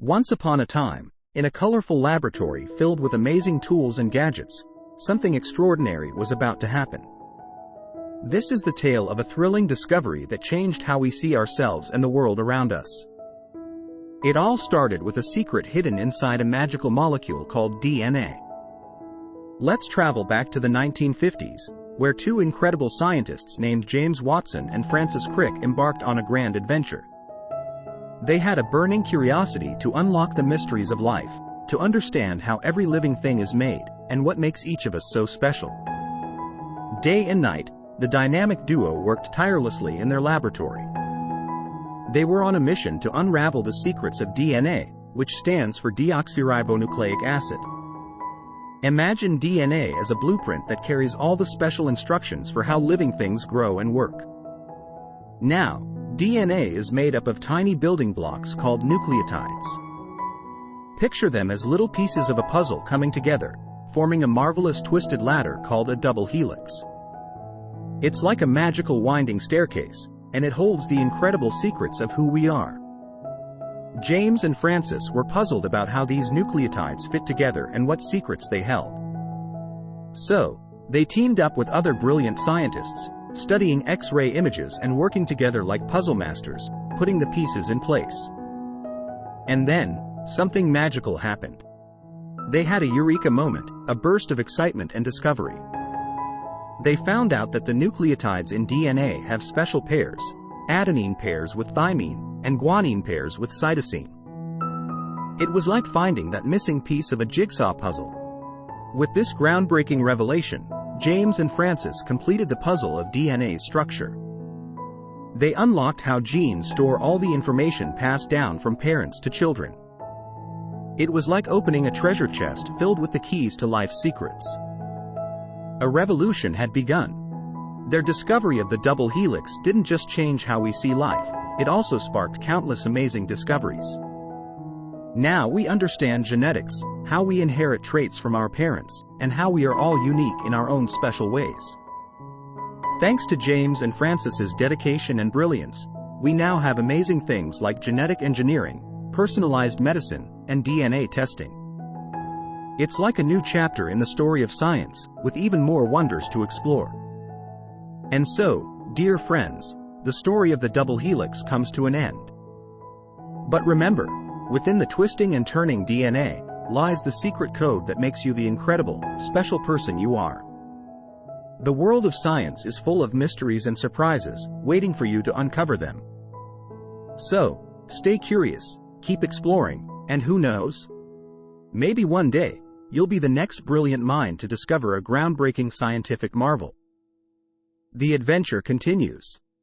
Once upon a time, in a colorful laboratory filled with amazing tools and gadgets, something extraordinary was about to happen. This is the tale of a thrilling discovery that changed how we see ourselves and the world around us. It all started with a secret hidden inside a magical molecule called DNA. Let's travel back to the 1950s, where two incredible scientists named James Watson and Francis Crick embarked on a grand adventure. They had a burning curiosity to unlock the mysteries of life, to understand how every living thing is made, and what makes each of us so special. Day and night, the dynamic duo worked tirelessly in their laboratory. They were on a mission to unravel the secrets of DNA, which stands for deoxyribonucleic acid. Imagine DNA as a blueprint that carries all the special instructions for how living things grow and work. Now, DNA is made up of tiny building blocks called nucleotides. Picture them as little pieces of a puzzle coming together, forming a marvelous twisted ladder called a double helix. It's like a magical winding staircase, and it holds the incredible secrets of who we are. James and Francis were puzzled about how these nucleotides fit together and what secrets they held. So, they teamed up with other brilliant scientists, studying X-ray images and working together like puzzle masters, putting the pieces in place. And then, something magical happened. They had a eureka moment, a burst of excitement and discovery. They found out that the nucleotides in DNA have special pairs, adenine pairs with thymine, and guanine pairs with cytosine. It was like finding that missing piece of a jigsaw puzzle. With this groundbreaking revelation, James and Francis completed the puzzle of DNA's structure. They unlocked how genes store all the information passed down from parents to children. It was like opening a treasure chest filled with the keys to life's secrets. A revolution had begun. Their discovery of the double helix didn't just change how we see life, it also sparked countless amazing discoveries. Now we understand genetics, how we inherit traits from our parents, and how we are all unique in our own special ways. Thanks to James and Francis's dedication and brilliance, we now have amazing things like genetic engineering, personalized medicine, and DNA testing. It's like a new chapter in the story of science, with even more wonders to explore. And so, dear friends, the story of the double helix comes to an end. But remember, within the twisting and turning DNA, lies the secret code that makes you the incredible, special person you are. The world of science is full of mysteries and surprises, waiting for you to uncover them. So, stay curious, keep exploring, and who knows? Maybe one day, you'll be the next brilliant mind to discover a groundbreaking scientific marvel. The adventure continues.